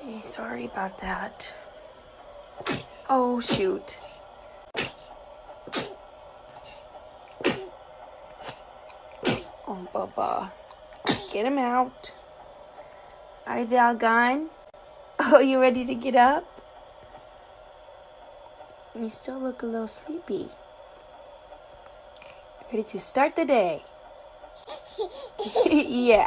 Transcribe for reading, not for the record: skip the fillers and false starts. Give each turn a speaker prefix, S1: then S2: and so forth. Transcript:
S1: Okay, sorry about that. Oh, shoot. Oh, Bubba. Get him out. Are they all gone? Oh, you ready to get up? You still look a little sleepy. Ready to start the day? Yeah.